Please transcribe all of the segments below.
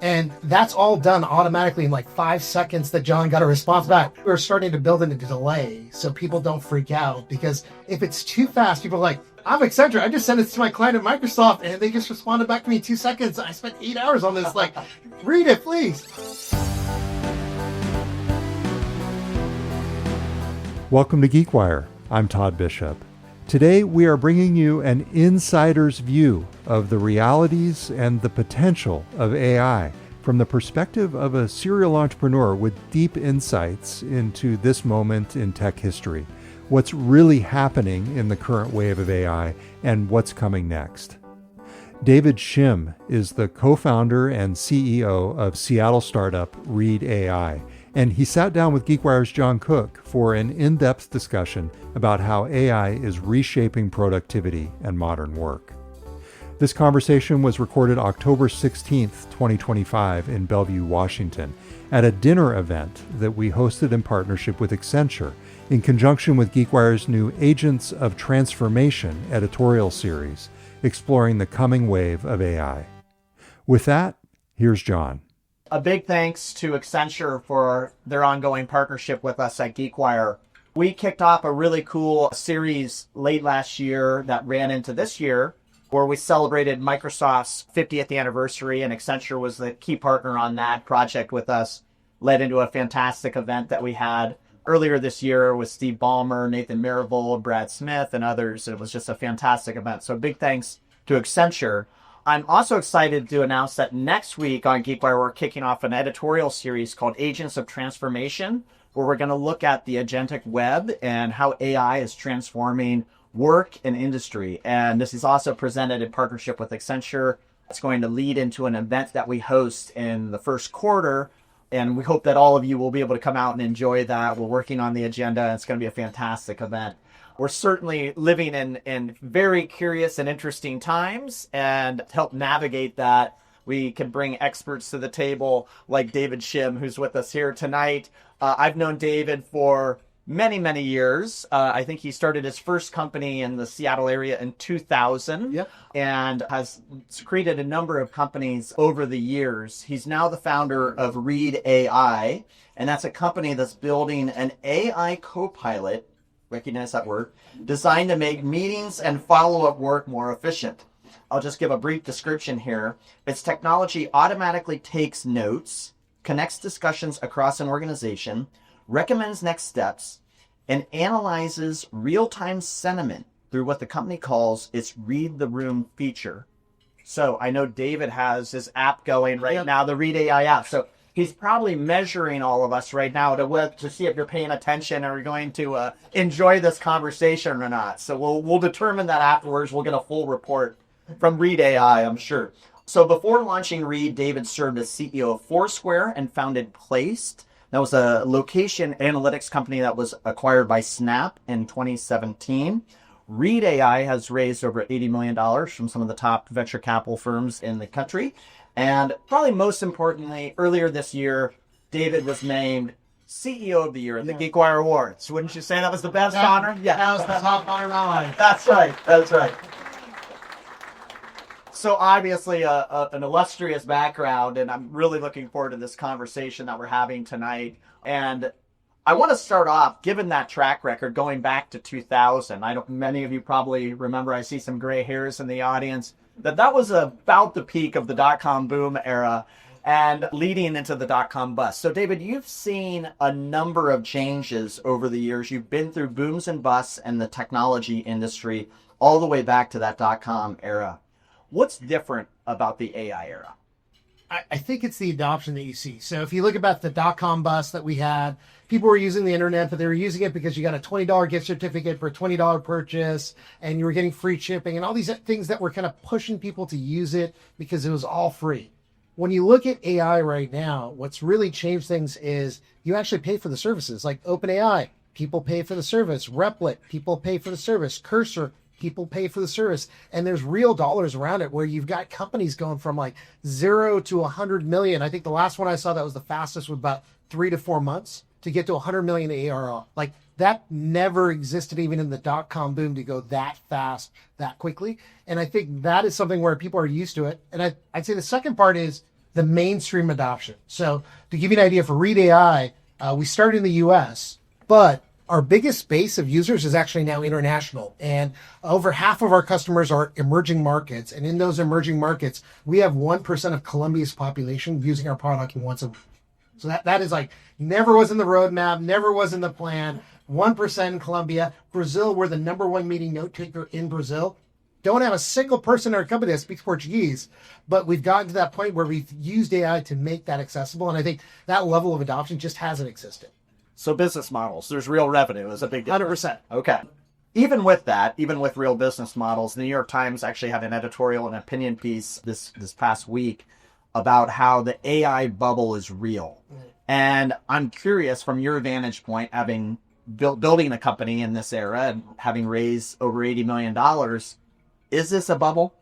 And that's all done automatically in like 5 seconds that John got a response back. We're starting to build in a delay so people don't freak out, because if it's too fast, people are like, I'm Accenture, I just sent it to my client at Microsoft and they just responded back to me in 2 seconds. I spent 8 hours on this. Like, read it, please. Welcome to GeekWire. I'm Todd Bishop. Today, we are bringing you an insider's view of the realities and the potential of AI from the perspective of a serial entrepreneur with deep insights into this moment in tech history, what's really happening in the current wave of AI, and what's coming next. David Shim is the co-founder and CEO of Seattle startup Reed AI, and he sat down with GeekWire's John Cook for an in-depth discussion about how AI is reshaping productivity and modern work. This conversation was recorded October 16th, 2025 in Bellevue, Washington, at a dinner event that we hosted in partnership with Accenture in conjunction with GeekWire's new Agents of Transformation editorial series, exploring the coming wave of AI. With that, here's John. A big thanks to Accenture for their ongoing partnership with us at GeekWire. We kicked off a really cool series late last year that ran into this year, where we celebrated Microsoft's 50th anniversary, and Accenture was the key partner on that project with us. Led into a fantastic event that we had earlier this year with Steve Ballmer, Nathan Myhrvold, Brad Smith, and others. It was just a fantastic event. So big thanks to Accenture. I'm also excited to announce that next week on GeekWire, we're kicking off an editorial series called Agents of Transformation, where we're going to look at the agentic web and how AI is transforming work and industry. And this is also presented in partnership with Accenture. It's going to lead into an event that we host in the first quarter. And we hope that all of you will be able to come out and enjoy that. We're working on the agenda. It's going to be a fantastic event. We're certainly living in very curious and interesting times, and to help navigate that, we can bring experts to the table like David Shim, who's with us here tonight. I've known David for many, many years. I think he started his first company in the Seattle area in 2000. Yep. And has created a number of companies over the years. He's now the founder of Reed AI, and that's a company that's building an AI co-pilot, recognize that word, designed to make meetings and follow-up work more efficient. I'll just give a brief description here. Its technology automatically takes notes, connects discussions across an organization, recommends next steps, and analyzes real-time sentiment through what the company calls its Read the Room feature. So I know David has his app going right now, the Reed AI app. So he's probably measuring all of us right now to see if you're paying attention or you're going to enjoy this conversation or not. So we'll determine that afterwards. We'll get a full report from Reed AI, I'm sure. So before launching Reed, David served as CEO of Foursquare and founded Placed. That was a location analytics company that was acquired by Snap in 2017. Reed AI has raised over $80 million from some of the top venture capital firms in the country. And probably most importantly, earlier this year, David was named CEO of the Year at the GeekWire Awards. Wouldn't you say that was the best honor? Yeah, that was the top honor of my life. That's right. That's right. So obviously an illustrious background, and I'm really looking forward to this conversation that we're having tonight. And I want to start off, given that track record going back to 2000. Many of you probably remember, I see some gray hairs in the audience, that was about the peak of the dot-com boom era and leading into the dot-com bust. So David, you've seen a number of changes over the years. You've been through booms and busts in the technology industry all the way back to that dot-com era. What's different about the AI era? I think it's the adoption that you see. So if you look about the dot-com bust that we had, people were using the internet, but they were using it because you got a $20 gift certificate for a $20 purchase, and you were getting free shipping and all these things that were kind of pushing people to use it because it was all free. When you look at AI right now, what's really changed things is you actually pay for the services. Like OpenAI, people pay for the service. Replit, people pay for the service. Cursor, people pay for the service. And there's real dollars around it where you've got companies going from like 0 to 100 million. I think the last one I saw that was the fastest was about 3 to 4 months to get to 100 million ARR. Like that never existed even in the dot-com boom to go that fast, that quickly. And I think that is something where people are used to it. And I'd say the second part is the mainstream adoption. So to give you an idea, for Read AI, we started in the US, but our biggest base of users is actually now international. And over half of our customers are emerging markets. And in those emerging markets, we have 1% of Colombia's population using our product once a week. So that is like, never was in the roadmap, never was in the plan. 1% in Colombia. Brazil, we're the number one meeting note taker in Brazil. Don't have a single person in our company that speaks Portuguese, but we've gotten to that point where we've used AI to make that accessible. And I think that level of adoption just hasn't existed. So business models, there's real revenue is a big difference. 100%. Okay. Even with that, even with real business models, the New York Times actually had an editorial and opinion piece this past week about how the AI bubble is real. And I'm curious, from your vantage point, having building a company in this era and having raised over $80 million, is this a bubble?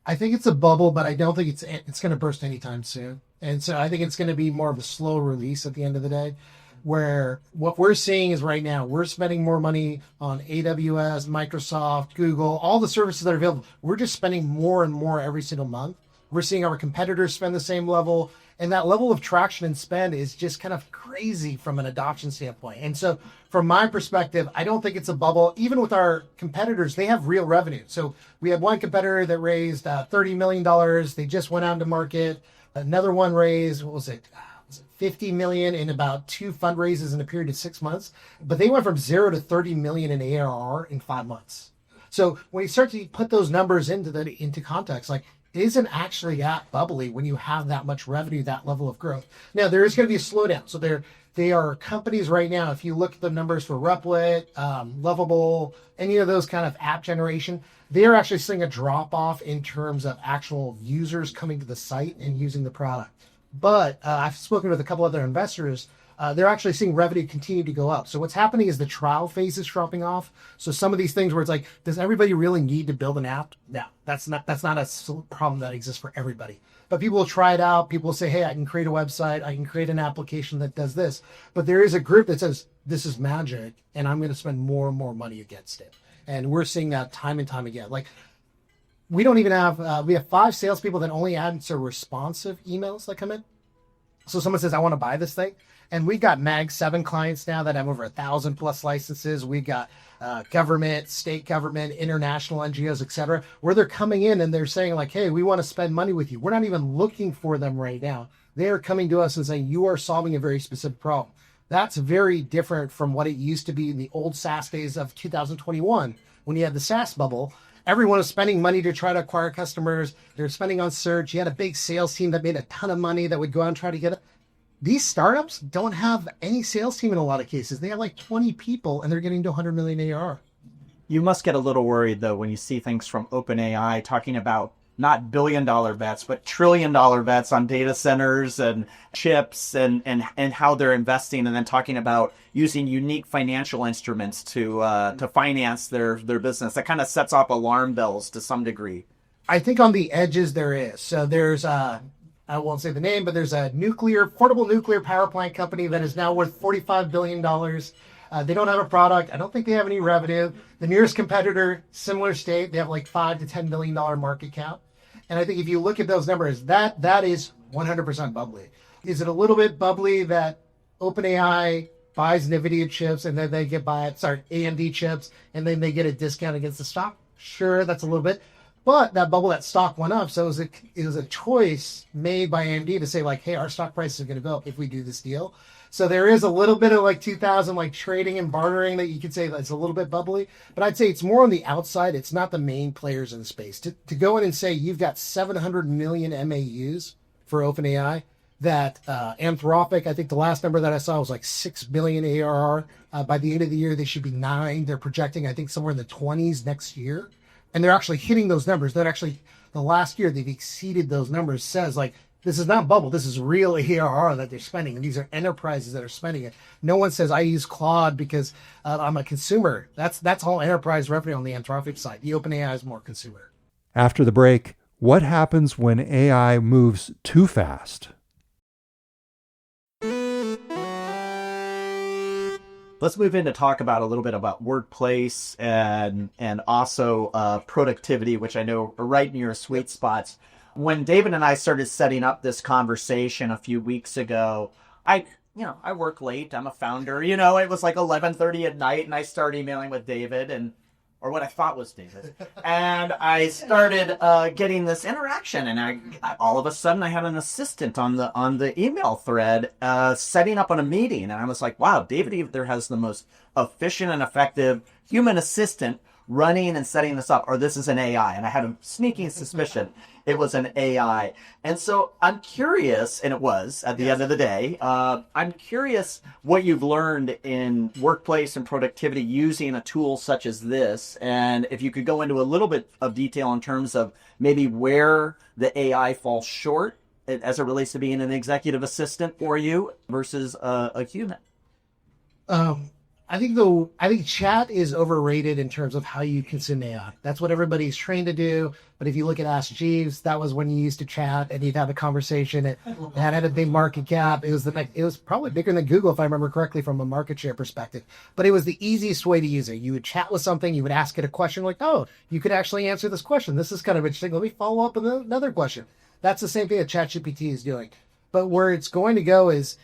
I think it's a bubble, but I don't think it's going to burst anytime soon. And so I think it's going to be more of a slow release at the end of the day, where what we're seeing is right now, we're spending more money on AWS, Microsoft, Google, all the services that are available. We're just spending more and more every single month. We're seeing our competitors spend the same level. And that level of traction and spend is just kind of crazy from an adoption standpoint. And so from my perspective, I don't think it's a bubble. Even with our competitors, they have real revenue. So we have one competitor that raised $30 million. They just went out to market. Another one raised, what was it? $50 million in about 2 fundraisers in a period of 6 months. But they went from 0 to 30 million in ARR in 5 months. So when you start to put those numbers into context, like, it isn't actually that bubbly when you have that much revenue, that level of growth. Now, there is going to be a slowdown. So they are companies right now, if you look at the numbers for Replit, Lovable, any of those kind of app generation, they're actually seeing a drop off in terms of actual users coming to the site and using the product. But I've spoken with a couple other investors. They're actually seeing revenue continue to go up. So what's happening is the trial phase is dropping off. So some of these things where it's like, does everybody really need to build an app? No, that's not a problem that exists for everybody. But people will try it out. People will say, hey, I can create a website. I can create an application that does this. But there is a group that says, this is magic, and I'm going to spend more and more money against it. And we're seeing that time and time again. Like, we don't even have, we have 5 salespeople that only answer responsive emails that come in. So someone says, I want to buy this thing. And we got Mag 7 clients now that have over 1,000 plus licenses. We got government, state government, international NGOs, et cetera, where they're coming in and they're saying like, hey, we want to spend money with you. We're not even looking for them right now. They are coming to us and saying, you are solving a very specific problem. That's very different from what it used to be in the old SaaS days of 2021, when you had the SaaS bubble. Everyone was spending money to try to acquire customers. They're spending on search. You had a big sales team that made a ton of money that would go out and try to get it. These startups don't have any sales team in a lot of cases. They have like 20 people and they're getting to 100 million ARR. You must get a little worried, though, when you see things from OpenAI talking about not billion-dollar bets, but trillion-dollar bets on data centers and chips and how they're investing, and then talking about using unique financial instruments to finance their business. That kind of sets off alarm bells to some degree. I think on the edges there is. So there's I won't say the name, but there's a portable nuclear power plant company that is now worth $45 billion. They don't have a product. I don't think they have any revenue. The nearest competitor, similar state, they have like $5 to $10 billion market cap. And I think if you look at those numbers, that is 100% bubbly. Is it a little bit bubbly that OpenAI buys NVIDIA chips and then they AMD chips, and then they get a discount against the stock? Sure, that's a little bit. But that bubble, that stock went up. So it was a choice made by AMD to say like, hey, our stock price is going to go up if we do this deal. So there is a little bit of like 2000 like trading and bartering that you could say that's a little bit bubbly. But I'd say it's more on the outside. It's not the main players in the space. To go in and say you've got 700 million MAUs for OpenAI, that Anthropic, I think the last number that I saw was like 6 billion ARR. By the end of the year, they should be 9. They're projecting, I think, somewhere in the 20s next year. And they're actually hitting those numbers. They're actually, the last year, they've exceeded those numbers. Says like, this is not bubble. This is real ARR that they're spending. And these are enterprises that are spending it. No one says, I use Claude because I'm a consumer. That's all enterprise revenue on the Anthropic side. The OpenAI is more consumer. After the break, what happens when AI moves too fast? Let's move in to talk about a little bit about workplace and also productivity, which I know are right in your sweet spots. When David and I started setting up this conversation a few weeks ago, I work late. I'm a founder. It was like 11:30 at night, and I started emailing with David, or what I thought was David. And I started getting this interaction, and I all of a sudden I had an assistant on the email thread setting up on a meeting, and I was like, wow, David either has the most efficient and effective human assistant running and setting this up, or this is an AI. And I had a sneaking suspicion it was an AI. And so I'm curious, and it was at the end of the day, I'm curious what you've learned in workplace and productivity using a tool such as this. And if you could go into a little bit of detail in terms of maybe where the AI falls short as it relates to being an executive assistant for you versus a human. I think chat is overrated in terms of how you consume AI. That's what everybody's trained to do. But if you look at Ask Jeeves, that was when you used to chat and you'd have a conversation. It had a big market cap. It was probably bigger than Google, if I remember correctly, from a market share perspective. But it was the easiest way to use it. You would chat with something, you would ask it a question like, oh, you could actually answer this question. This is kind of interesting. Let me follow up with another question. That's the same thing that ChatGPT is doing. But where it's going to go is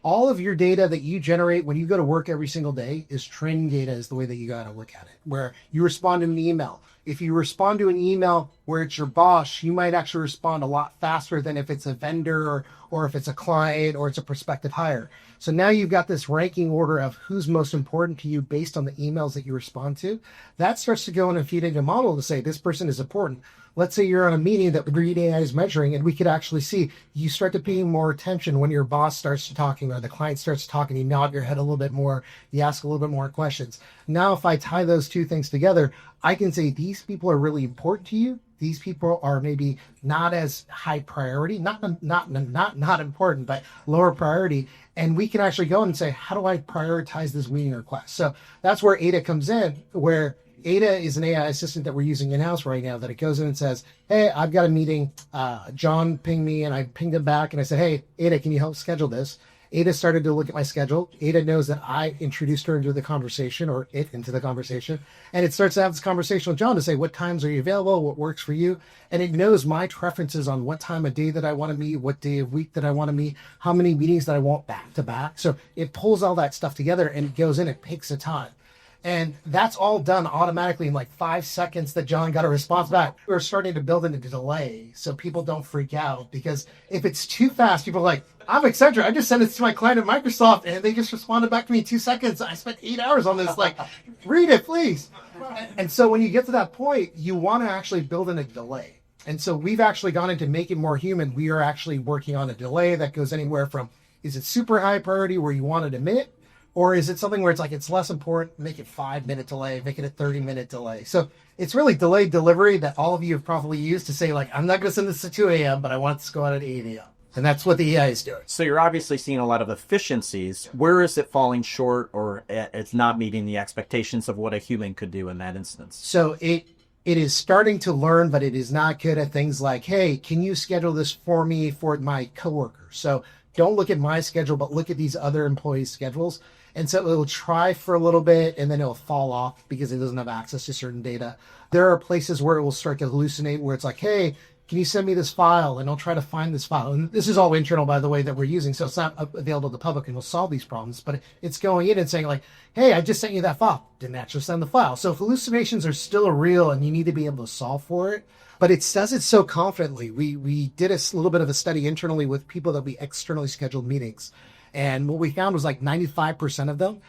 all of your data that you generate when you go to work every single day is training data, is the way that you got to look at it. Where you respond to an email. If you respond to an email where it's your boss, you might actually respond a lot faster than if it's a vendor or if it's a client or it's a prospective hire. So now you've got this ranking order of who's most important to you based on the emails that you respond to. That starts to go in and feed into a model to say this person is important. Let's say you're on a meeting that Reed AI is measuring, and we could actually see you start to pay more attention when your boss starts talking or the client starts talking. You nod your head a little bit more. You ask a little bit more questions. Now, if I tie those two things together, I can say these people are really important to you. These people are maybe not as high priority, not important, but lower priority. And we can actually go and say, how do I prioritize this meeting request? So that's where Ada comes in, where Ada is an AI assistant that we're using in-house right now, that it goes in and says, hey, I've got a meeting. John pinged me and I pinged him back and I said, hey, Ada, can you help schedule this? Ada started to look at my schedule. Ada knows that I introduced her into the conversation, or it into the conversation. And it starts to have this conversation with John to say, what times are you available? What works for you? And it knows my preferences on what time of day that I want to meet, what day of week that I want to meet, how many meetings that I want back to back. So it pulls all that stuff together and it goes in, it picks a time. And that's all done automatically in like 5 seconds that John got a response back. We're starting to build in a delay so people don't freak out, because if it's too fast, people are like, I'm Accenture. I just sent it to my client at Microsoft and they just responded back to me in 2 seconds. I spent 8 hours on this. Like, read it, please. And so when you get to that point, you want to actually build in a delay. And so we've actually gone into make it more human. We are actually working on a delay that goes anywhere from, is it super high priority where you want it a minute? Or is it something where it's like, it's less important, make it 5-minute delay, make it a 30-minute delay. So it's really delayed delivery that all of you have probably used to say, like, I'm not going to send this at 2 a.m., but I want this to go out at 8 a.m. And that's what the AI is doing. So you're obviously seeing a lot of efficiencies. Where is it falling short, or it's not meeting the expectations of what a human could do in that instance? So it is starting to learn, but it is not good at things like, hey, can you schedule this for me for my coworker? So don't look at my schedule, but look at these other employees' schedules. And so it'll try for a little bit and then it'll fall off because it doesn't have access to certain data. There are places where it will start to hallucinate, where it's like, hey, can you send me this file? And I'll try to find this file. And this is all internal, by the way, that we're using. So it's not available to the public and we'll solve these problems. But it's going in and saying like, hey, I just sent you that file. Didn't actually send the file. So if hallucinations are still real and you need to be able to solve for it, but it does it so confidently. We did a little bit of a study internally with people that we externally scheduled meetings. And what we found was like 95% of them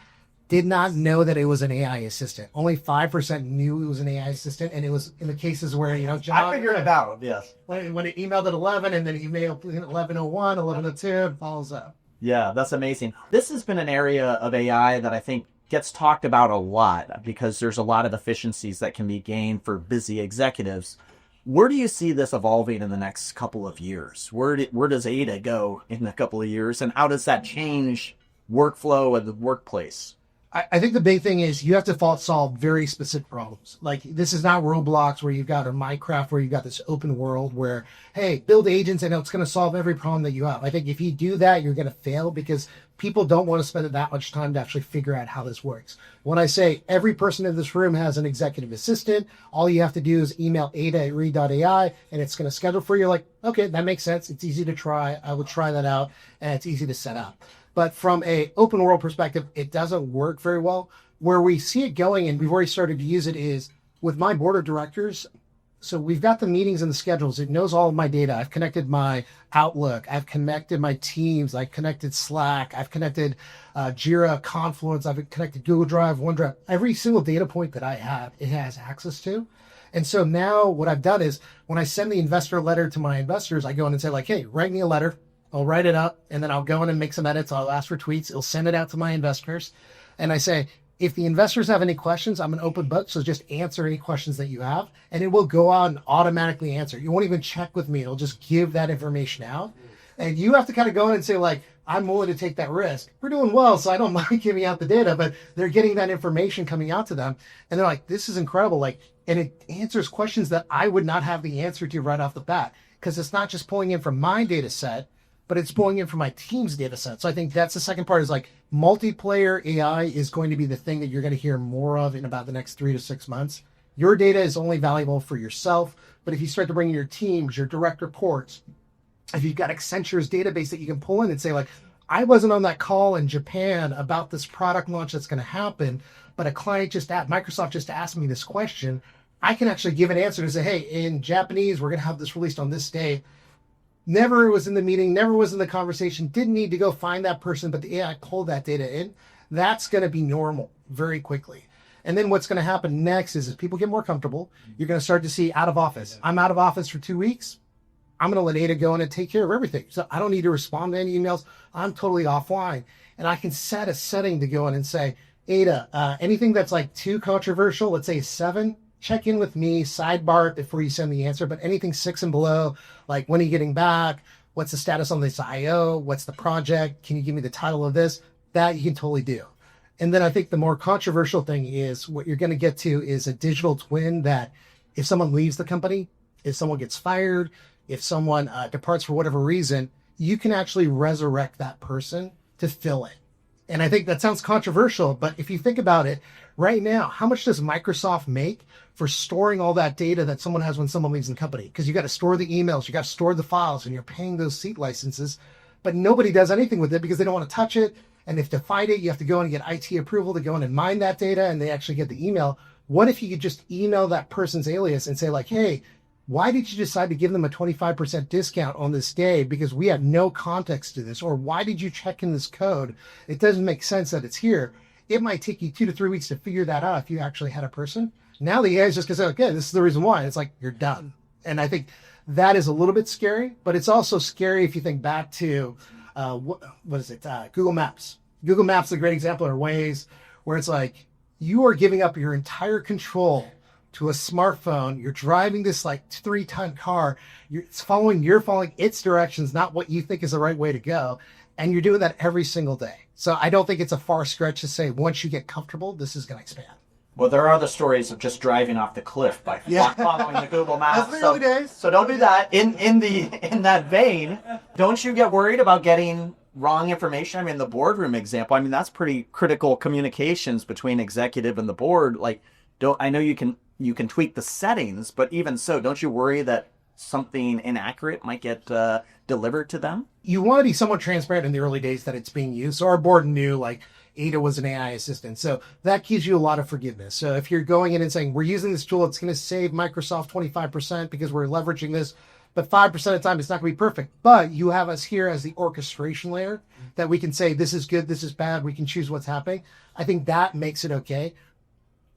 did not know that it was an AI assistant. Only 5% knew it was an AI assistant. And it was in the cases where, John... I figured it out, yes. When it emailed at 11 and then emailed at 11:01, 11:02, it follows up. Yeah, that's amazing. This has been an area of AI that I think gets talked about a lot because there's a lot of efficiencies that can be gained for busy executives. Where do you see this evolving in the next couple of years? Where does Ada go in a couple of years, and how does that change workflow of the workplace? I think the big thing is you have to solve very specific problems. Like, this is not Roblox where you've got, or Minecraft where you've got this open world where, hey, build agents and it's going to solve every problem that you have. I think if you do that, you're going to fail because people don't want to spend that much time to actually figure out how this works. When I say every person in this room has an executive assistant, all you have to do is email ada@read.ai and it's going to schedule for you. Like, okay, that makes sense. It's easy to try. I would try that out and it's easy to set up. But from a open world perspective, it doesn't work very well. Where we see it going, and we've already started to use it, is with my board of directors. So we've got the meetings and the schedules. It knows all of my data. I've connected my Outlook. I've connected my Teams. I've connected Slack. I've connected Jira, Confluence. I've connected Google Drive, OneDrive. Every single data point that I have, it has access to. And so now what I've done is when I send the investor letter to my investors, I go in and say like, hey, write me a letter. I'll write it up and then I'll go in and make some edits. I'll ask for tweets. It'll send it out to my investors. And I say, if the investors have any questions, I'm an open book. So just answer any questions that you have and it will go out and automatically answer. You won't even check with me. It'll just give that information out. And you have to kind of go in and say like, I'm willing to take that risk. We're doing well, so I don't mind giving out the data, but they're getting that information coming out to them. And they're like, this is incredible. Like, and it answers questions that I would not have the answer to right off the bat because it's not just pulling in from my data set, but it's pulling in from my team's data set. So I think that's the second part is like multiplayer AI is going to be the thing that you're going to hear more of in about the next 3 to 6 months. Your data is only valuable for yourself, but if you start to bring in your teams, your direct reports, if you've got Accenture's database that you can pull in and say like, I wasn't on that call in Japan about this product launch that's going to happen, but a client Microsoft just asked me this question. I can actually give an answer to say, hey, in Japanese, we're going to have this released on this day. Never was in the meeting, never was in the conversation, didn't need to go find that person, but the AI pulled that data in. That's going to be normal very quickly. And then what's going to happen next is as people get more comfortable, you're going to start to see out of office. I'm out of office for 2 weeks. I'm going to let Ada go in and take care of everything. So I don't need to respond to any emails. I'm totally offline. And I can set a setting to go in and say, Ada, anything that's like too controversial, let's say 7, check in with me, sidebar it before you send the answer. But anything 6 and below, like when are you getting back? What's the status on this IO? What's the project? Can you give me the title of this? That you can totally do. And then I think the more controversial thing is what you're going to get to is a digital twin that if someone leaves the company, if someone gets fired, if someone departs for whatever reason, you can actually resurrect that person to fill it. And I think that sounds controversial, but if you think about it, right now, how much does Microsoft make for storing all that data that someone has when someone leaves the company? Because you got to store the emails, you got to store the files, and you're paying those seat licenses, but nobody does anything with it because they don't want to touch it. And if to find it, you have to go in and get IT approval to go in and mine that data, and they actually get the email. What if you could just email that person's alias and say like, hey, why did you decide to give them a 25% discount on this day? Because we had no context to this. Or why did you check in this code? It doesn't make sense that it's here. It might take you 2 to 3 weeks to figure that out if you actually had a person. Now the AI is just going to say, okay, this is the reason why. It's like, you're done. And I think that is a little bit scary, but it's also scary if you think back to, Google Maps. Google Maps is a great example in ways where it's like, you are giving up your entire control to a smartphone. You're driving this like 3-ton car. You're following its directions, not what you think is the right way to go. And you're doing that every single day. So I don't think it's a far stretch to say once you get comfortable, this is going to expand. Well, there are the stories of just driving off the cliff by following the Google Maps. That's the early days. So don't do that. In that vein, don't you get worried about getting wrong information? I mean, the boardroom example, I mean, that's pretty critical communications between executive and the board. Like, I know you can tweak the settings, but even so, don't you worry that something inaccurate might get delivered to them? You want to be somewhat transparent in the early days that it's being used. So our board knew like Ada was an AI assistant. So that gives you a lot of forgiveness. So if you're going in and saying, we're using this tool, it's going to save Microsoft 25% because we're leveraging this, but 5% of the time it's not going to be perfect. But you have us here as the orchestration layer that we can say, this is good, this is bad. We can choose what's happening. I think that makes it okay.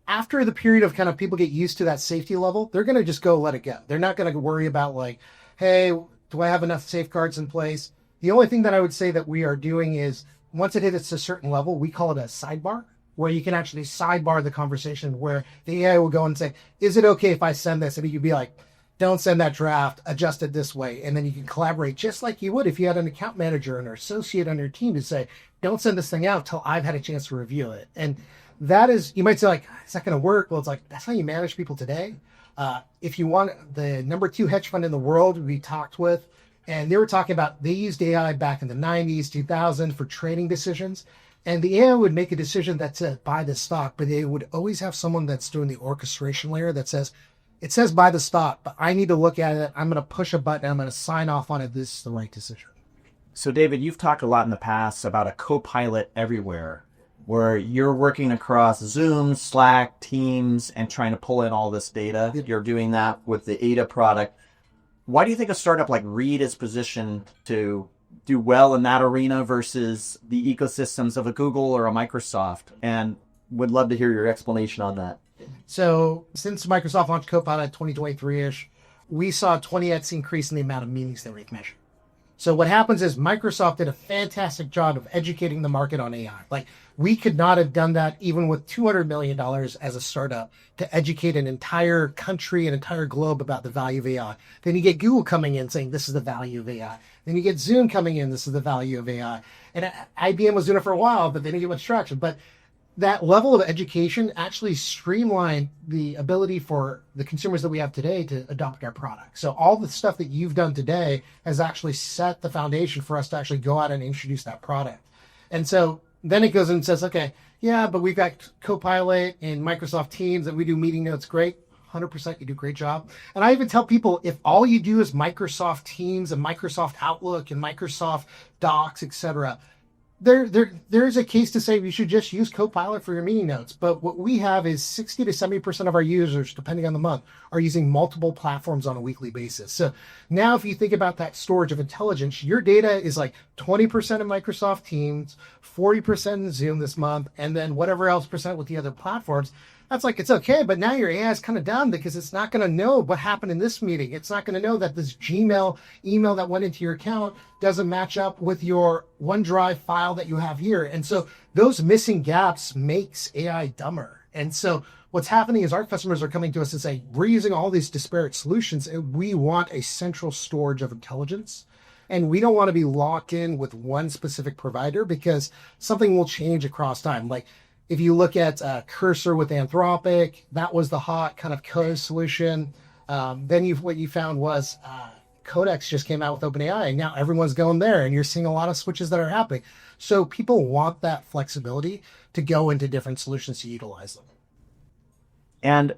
After the period of kind of people get used to that safety level, they're going to just go let it go. They're not going to worry about like, hey, do I have enough safeguards in place? The only thing that I would say that we are doing is once it hits a certain level, we call it a sidebar, where you can actually sidebar the conversation where the AI will go and say, is it okay if I send this? And you'd be like, don't send that draft, adjust it this way. And then you can collaborate just like you would if you had an account manager and an associate on your team to say, don't send this thing out till I've had a chance to review it. And that is, you might say like, is that going to work? Well, it's like, that's how you manage people today. If you want the number 2 hedge fund in the world, we talked with, and they were talking about, they used AI back in the 90s, 2000 for trading decisions. And the AI would make a decision that said buy the stock, but they would always have someone that's doing the orchestration layer that says, it says buy the stock, but I need to look at it. I'm going to push a button. I'm going to sign off on it. This is the right decision. So David, you've talked a lot in the past about a co-pilot everywhere, where you're working across Zoom, Slack, Teams, and trying to pull in all this data. You're doing that with the Ada product. Why do you think a startup like Reed is positioned to do well in that arena versus the ecosystems of a Google or a Microsoft? And would love to hear your explanation on that. So since Microsoft launched Copilot 2023-ish, we saw a 20x increase in the amount of meetings that we measure. So what happens is Microsoft did a fantastic job of educating the market on AI. Like, we could not have done that even with $200 million as a startup to educate an entire country, an entire globe about the value of AI. Then you get Google coming in saying, this is the value of AI. Then you get Zoom coming in, this is the value of AI. And IBM was doing it for a while, but they didn't get much traction. But that level of education actually streamlined the ability for the consumers that we have today to adopt our product. So all the stuff that you've done today has actually set the foundation for us to actually go out and introduce that product. And so then it goes and says, okay, yeah, but we've got Copilot and Microsoft Teams and we do meeting notes. Great. 100%, you do a great job. And I even tell people, if all you do is Microsoft Teams and Microsoft Outlook and Microsoft Docs, etc., there's a case to say you should just use Copilot for your meeting notes. But what we have is 60 to 70% of our users, depending on the month, are using multiple platforms on a weekly basis. So now if you think about that storage of intelligence, your data is like 20% in Microsoft Teams, 40% in Zoom this month, and then whatever else percent with the other platforms. That's like, it's okay, but now your AI is kind of down because it's not going to know what happened in this meeting. It's not going to know that this Gmail email that went into your account doesn't match up with your OneDrive file that you have here. And so those missing gaps makes AI dumber. And so what's happening is our customers are coming to us and saying, we're using all these disparate solutions and we want a central storage of intelligence. And we don't want to be locked in with one specific provider because something will change across time. Like, if you look at Cursor with Anthropic, that was the hot kind of code solution. Then what you found was Codex just came out with OpenAI, and now everyone's going there, and you're seeing a lot of switches that are happening. So people want that flexibility to go into different solutions to utilize them. And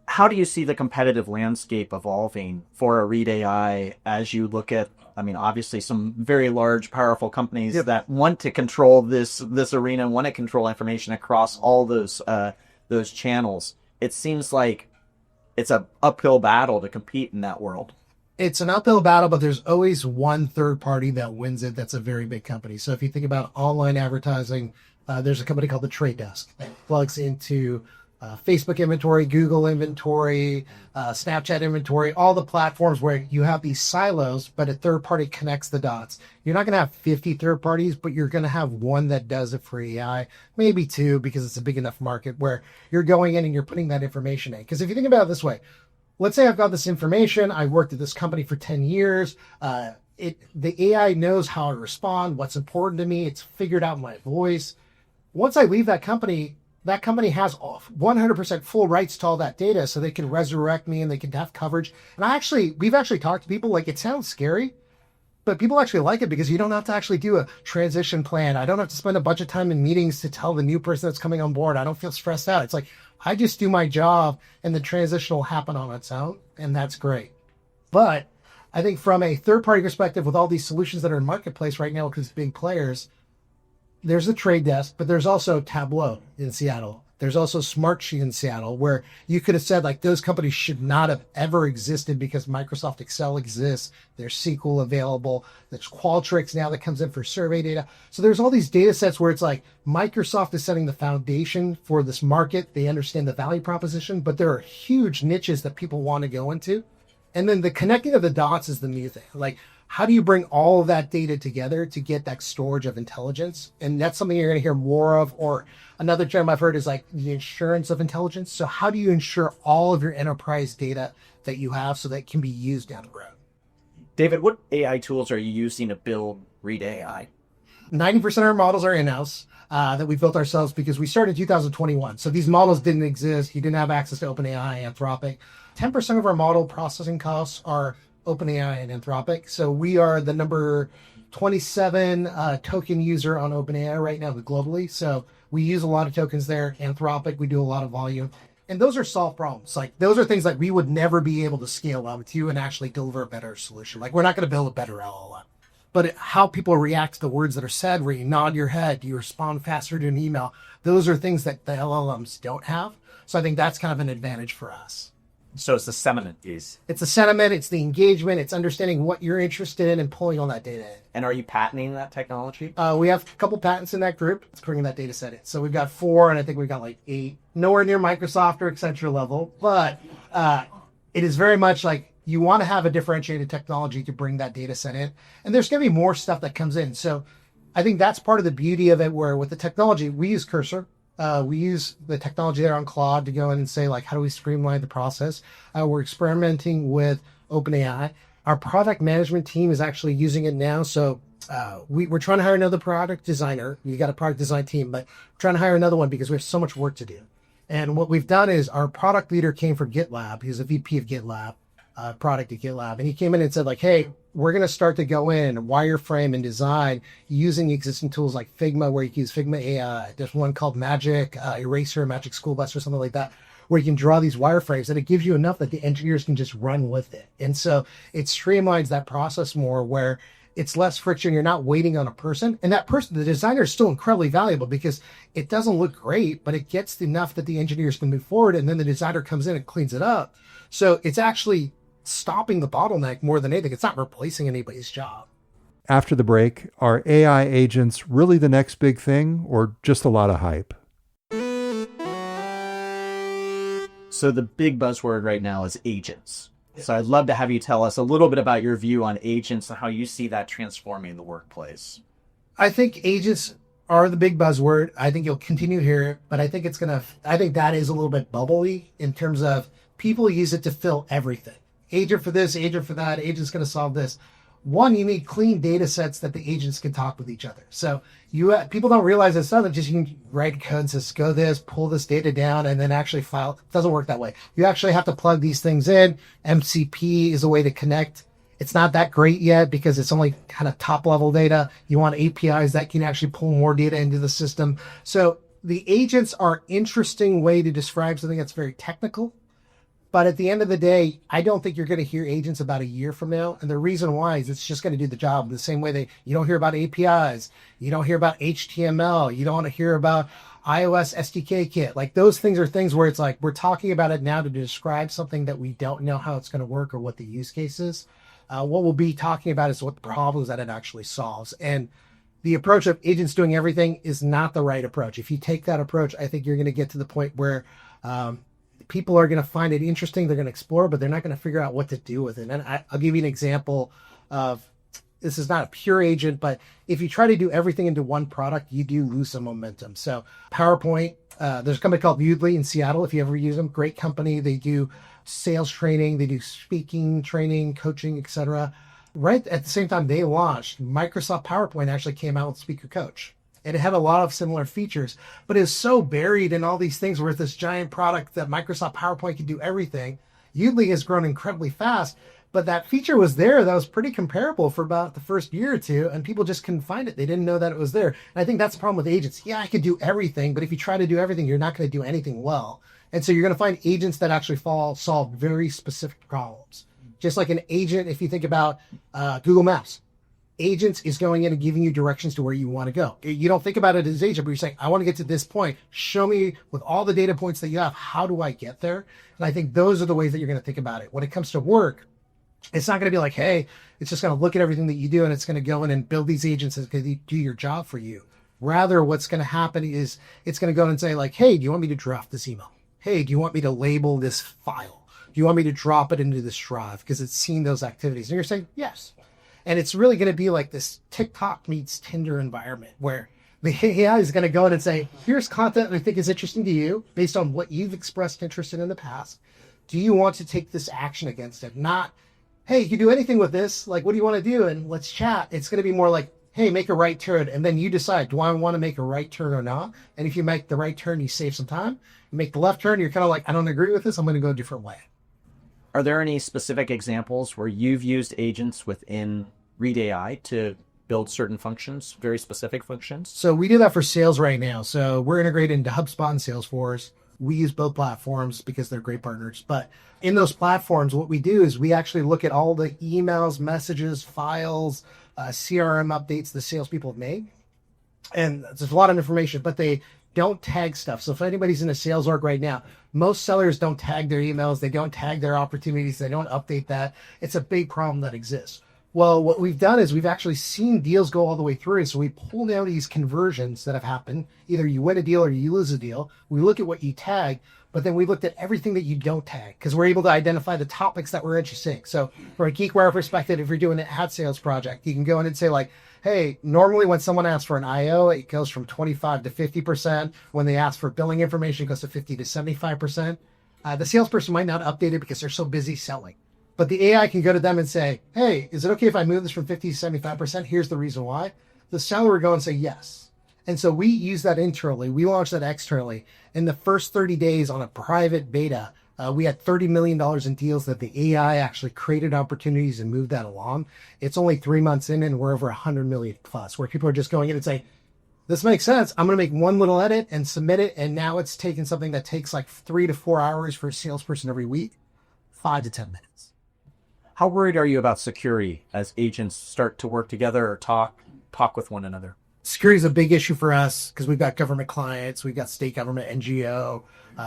how do you see the competitive landscape evolving for a Reed AI as you look at, I mean, obviously some very large, powerful companies that want to control this arena and want to control information across all those channels. It seems like it's an uphill battle to compete in that world. It's an uphill battle, but there's always one third party that wins it. That's a very big company. So if you think about online advertising, there's a company called The Trade Desk that plugs into Facebook inventory, Google inventory, Snapchat inventory, all the platforms where you have these silos, but a third party connects the dots. You're not going to have 50 third parties, but you're going to have one that does it for AI, maybe two, because it's a big enough market where you're going in and you're putting that information in. Because if you think about it this way, let's say I've got this information, I worked at this company for 10 years, the AI knows how to respond, what's important to me, it's figured out my voice. Once I leave that company has 100% full rights to all that data, so they can resurrect me and they can have coverage. And we've actually talked to people, like, it sounds scary, but people actually like it because you don't have to actually do a transition plan. I don't have to spend a bunch of time in meetings to tell the new person that's coming on board. I don't feel stressed out. It's like, I just do my job and the transition will happen on its own, and that's great. But I think from a third-party perspective, with all these solutions that are in marketplace right now, because big players, there's the Trade Desk, but there's also Tableau in Seattle. There's also Smartsheet in Seattle, where you could have said, like, those companies should not have ever existed because Microsoft Excel exists. There's SQL available. There's Qualtrics now that comes in for survey data. So there's all these data sets where it's like Microsoft is setting the foundation for this market. They understand the value proposition, but there are huge niches that people want to go into. And then the connecting of the dots is the new thing. Like, how do you bring all of that data together to get that storage of intelligence? And that's something you're going to hear more of. Or another term I've heard is like the insurance of intelligence. So how do you ensure all of your enterprise data that you have so that it can be used down the road? David, what AI tools are you using to build Read AI? 90% of our models are in-house that we built ourselves because we started in 2021. So these models didn't exist. You didn't have access to OpenAI, Anthropic. 10% of our model processing costs are OpenAI and Anthropic. So we are the number 27 token user on OpenAI right now globally. So we use a lot of tokens there. Anthropic, we do a lot of volume. And those are solved problems. Like those are things that we would never be able to scale up to and actually deliver a better solution. Like we're not going to build a better LLM. But how people react to the words that are said, where you nod your head, you respond faster to an email, those are things that the LLMs don't have. So I think that's kind of an advantage for us. So it's the sentiment piece. It's the sentiment, it's the engagement, it's understanding what you're interested in and pulling all that data in. And are you patenting that technology? We have a couple patents in that group. It's bringing that data set in. So we've got 4, and I think we've got like 8. Nowhere near Microsoft or Accenture level, but it is very much like you want to have a differentiated technology to bring that data set in. And there's going to be more stuff that comes in. So I think that's part of the beauty of it, where with the technology, we use Cursor. We use the technology there on Claude to go in and say, like, how do we streamline the process? We're experimenting with OpenAI. Our product management team is actually using it now. So we're trying to hire another product designer. We got a product design team, but we're trying to hire another one because we have so much work to do. And what we've done is our product leader came from GitLab. He's a VP of GitLab. Product at GitLab, and he came in and said, like, hey, we're going to start to go in and wireframe and design using existing tools like Figma, where you can use Figma AI. There's one called Magic Eraser, Magic School Bus, or something like that, where you can draw these wireframes, and it gives you enough that the engineers can just run with it. And so it streamlines that process more, where it's less friction. You're not waiting on a person, and that person, the designer, is still incredibly valuable because it doesn't look great, but it gets enough that the engineers can move forward, and then the designer comes in and cleans it up. So it's actually stopping the bottleneck more than anything. It's not replacing anybody's job. After the break, are AI agents really the next big thing, or just a lot of hype? So the big buzzword right now is agents. So I'd love to have you tell us a little bit about your view on agents and how you see that transforming the workplace. I think agents are the big buzzword. I think you'll continue to hear it, but I think I think that is a little bit bubbly in terms of people use it to fill everything. Agent for this, agent for that, agent's going to solve this. One, you need clean data sets that the agents can talk with each other. So people don't realize it's not just you can write code and says, go this, pull this data down, and then actually file. It doesn't work that way. You actually have to plug these things in. MCP is a way to connect. It's not that great yet because it's only kind of top level data. You want APIs that can actually pull more data into the system. So the agents are an interesting way to describe something that's very technical. But at the end of the day, I don't think you're going to hear agents about a year from now. And the reason why is it's just going to do the job the same way you don't hear about APIs. You don't hear about HTML. You don't want to hear about iOS SDK kit. Like those things are things where it's like, we're talking about it now to describe something that we don't know how it's going to work or what the use case is. What we'll be talking about is what the problems that it actually solves. And the approach of agents doing everything is not the right approach. If you take that approach, I think you're going to get to the point where, people are going to find it interesting. They're going to explore, but they're not going to figure out what to do with it. And I'll give you an example of, this is not a pure agent, but if you try to do everything into one product, you do lose some momentum. So PowerPoint, there's a company called Udly in Seattle. If you ever use them, great company. They do sales training. They do speaking training, coaching, etc. Right at the same time they launched, Microsoft PowerPoint actually came out with Speaker Coach. And it had a lot of similar features, but it's so buried in all these things where this giant product that Microsoft PowerPoint can do everything. Udly has grown incredibly fast, but that feature was there that was pretty comparable for about the first year or two, and people just couldn't find it. They didn't know that it was there. And I think that's the problem with agents. Yeah, I could do everything, but if you try to do everything, you're not going to do anything well. And so you're going to find agents that actually solve very specific problems. Just like an agent, if you think about Google Maps. Agents is going in and giving you directions to where you want to go. You don't think about it as agent, but you're saying, I want to get to this point. Show me with all the data points that you have, how do I get there? And I think those are the ways that you're going to think about it. When it comes to work, it's not going to be like, hey, it's just going to look at everything that you do and it's going to go in and build these agents that's going to do your job for you. Rather, what's going to happen is it's going to go in and say like, hey, do you want me to draft this email? Hey, do you want me to label this file? Do you want me to drop it into this drive? Because it's seen those activities. And you're saying, yes. And it's really going to be like this TikTok meets Tinder environment where the AI is going to go in and say, here's content that I think is interesting to you based on what you've expressed interest in the past. Do you want to take this action against it? Not, hey, you can do anything with this. Like, what do you want to do? And let's chat. It's going to be more like, hey, make a right turn. And then you decide, do I want to make a right turn or not? And if you make the right turn, you save some time. You make the left turn, you're kind of like, I don't agree with this. I'm going to go a different way. Are there any specific examples where you've used agents within Read AI to build certain functions, very specific functions? So we do that for sales right now. So we're integrated into HubSpot and Salesforce. We use both platforms because they're great partners. But in those platforms, what we do is we actually look at all the emails, messages, files, CRM updates the salespeople have made. And there's a lot of information, but they don't tag stuff. So if anybody's in a sales org right now, most sellers don't tag their emails. They don't tag their opportunities. They don't update that. It's a big problem that exists. Well, what we've done is we've actually seen deals go all the way through. So we pull down these conversions that have happened. Either you win a deal or you lose a deal. We look at what you tag, but then we looked at everything that you don't tag because we're able to identify the topics that we're interested in. So from a GeekWire perspective, if you're doing an ad sales project, you can go in and say like, hey, normally when someone asks for an IO, it goes from 25 to 50%. When they ask for billing information, it goes to 50 to 75%. The salesperson might not update it because they're so busy selling. But the AI can go to them and say, hey, is it okay if I move this from 50 to 75%? Here's the reason why. The seller would go and say yes. And so we use that internally. We launched that externally. In the first 30 days on a private beta, we had $30 million in deals that the AI actually created opportunities and moved that along. It's only 3 months in and we're over 100 million plus, where people are just going in and saying, this makes sense. I'm going to make one little edit and submit it. And now it's taken something that takes like 3 to 4 hours for a salesperson every week, 5 to 10 minutes. How worried are you about security as agents start to work together or talk with one another? Security is a big issue for us because we've got government clients, we've got state government, NGO,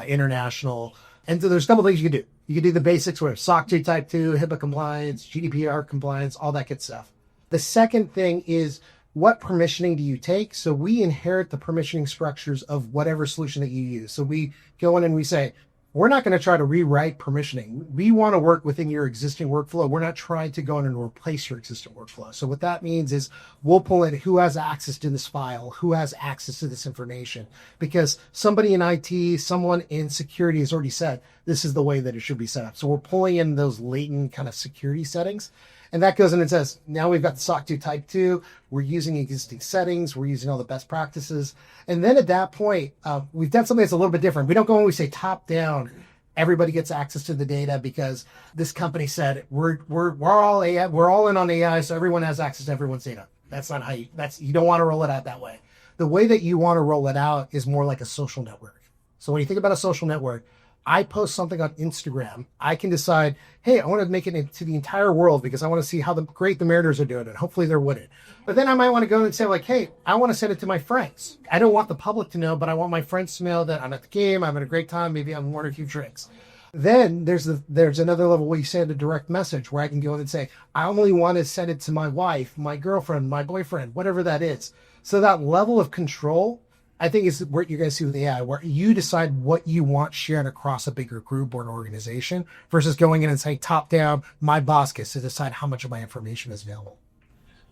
international. And so there's a couple things you can do. You can do the basics where SOC 2 Type 2, HIPAA compliance, GDPR compliance, all that good stuff. The second thing is, what permissioning do you take? So we inherit the permissioning structures of whatever solution that you use. So we go in and we say, we're not going to try to rewrite permissioning. We want to work within your existing workflow. We're not trying to go in and replace your existing workflow. So what that means is we'll pull in who has access to this file, who has access to this information, because somebody in IT, someone in security has already said, this is the way that it should be set up. So we're pulling in those latent kind of security settings. And that goes in and says, now we've got the SOC 2 Type 2. We're using existing settings. We're using all the best practices. And then at that point, we've done something that's a little bit different. We don't go and we say top down, everybody gets access to the data because this company said we're all AI, we're all in on AI, so everyone has access to everyone's data. That's not how you don't want to roll it out that way. The way that you want to roll it out is more like a social network. So when you think about a social network, I post something on Instagram, I can decide, hey, I want to make it into the entire world because I want to see how great the Mariners are doing, and hopefully they're winning. But then I might want to go and say like, hey, I want to send it to my friends. I don't want the public to know, but I want my friends to know that I'm at the game, I'm having a great time, maybe I'm ordering a few drinks. Then there's another level where you send a direct message where I can go in and say, I only want to send it to my wife, my girlfriend, my boyfriend, whatever that is. So that level of control, I think, is what you're going to see with AI, where you decide what you want shared across a bigger group or an organization versus going in and saying top down, my boss gets to decide how much of my information is available.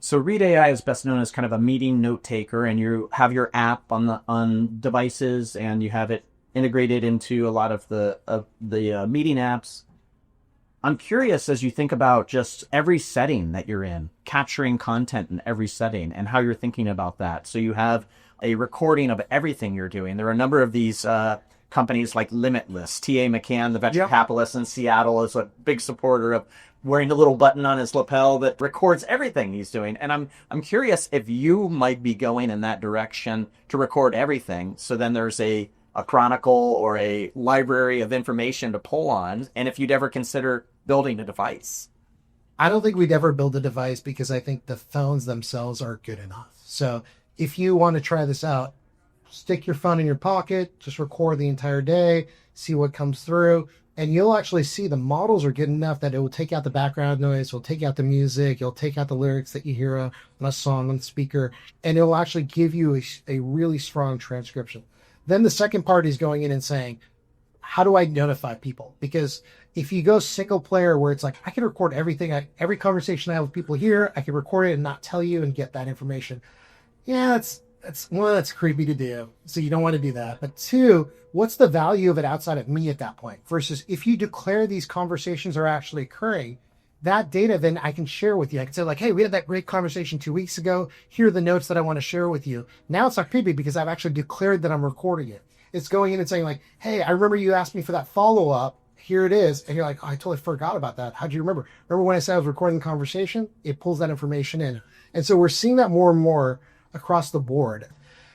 So Read AI is best known as kind of a meeting note taker, and you have your app on devices, and you have it integrated into a lot of the meeting apps. I'm curious, as you think about just every setting that you're in, capturing content in every setting, and how you're thinking about that. So you have a recording of everything you're doing. There are a number of these companies like Limitless. T.A. McCann, the venture capitalist in Seattle, is a big supporter of wearing a little button on his lapel that records everything he's doing. And I'm curious if you might be going in that direction to record everything. So then there's a chronicle or a library of information to pull on, and if you'd ever consider building a device. I don't think we'd ever build a device because I think the phones themselves are good enough. So if you want to try this out, stick your phone in your pocket, just record the entire day, see what comes through, and you'll actually see the models are good enough that it will take out the background noise, it'll take out the music, it'll take out the lyrics that you hear on a song on the speaker, and it'll actually give you a really strong transcription. Then the second part is going in and saying, how do I notify people? Because if you go single player where it's like, I can record everything, every conversation I have with people here, I can record it and not tell you and get that information. Yeah, that's one, that's creepy to do. So you don't want to do that. But two, what's the value of it outside of me at that point? Versus if you declare these conversations are actually occurring, that data then I can share with you. I can say like, hey, we had that great conversation 2 weeks ago. Here are the notes that I want to share with you. Now it's not creepy because I've actually declared that I'm recording it. It's going in and saying like, hey, I remember you asked me for that follow-up. Here it is. And you're like, oh, I totally forgot about that. How'd you remember? Remember when I said I was recording the conversation? It pulls that information in. And so we're seeing that more and more across the board.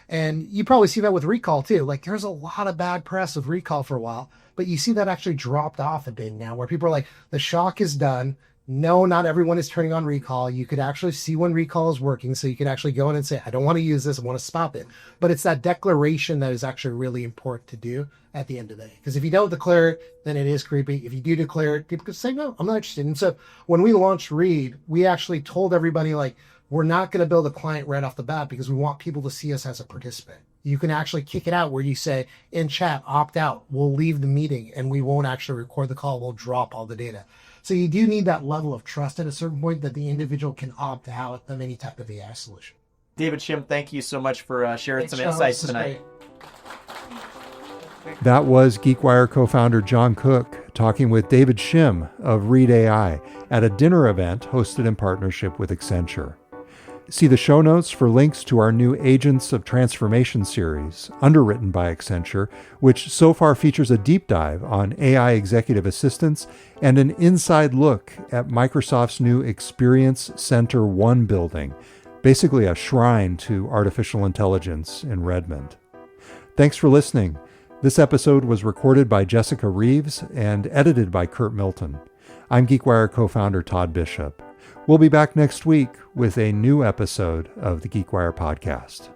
And you probably see that with recall too. Like there's a lot of bad press with recall for a while, but you see that actually dropped off a bit now where people are like, the shock is done. No, not everyone is turning on recall. You could actually see when recall is working. So you could actually go in and say, I don't want to use this. I want to stop it. But it's that declaration that is actually really important to do at the end of the day. Because if you don't declare it, then it is creepy. If you do declare it, people could say, no, I'm not interested. And so when we launched Reed, we actually told everybody like, we're not going to build a client right off the bat because we want people to see us as a participant. You can actually kick it out where you say in chat, opt out. We'll leave the meeting and we won't actually record the call. We'll drop all the data. So you do need that level of trust at a certain point that the individual can opt out of any type of AI solution. David Shim, thank you so much for sharing some insights tonight. That was GeekWire co-founder John Cook talking with David Shim of Reed AI at a dinner event hosted in partnership with Accenture. See the show notes for links to our new Agents of Transformation series, underwritten by Accenture, which so far features a deep dive on AI executive assistants and an inside look at Microsoft's new Experience Center 1 building, basically a shrine to artificial intelligence in Redmond. Thanks for listening. This episode was recorded by Jessica Reeves and edited by Curt Milton. I'm GeekWire co-founder Todd Bishop. We'll be back next week with a new episode of the GeekWire podcast.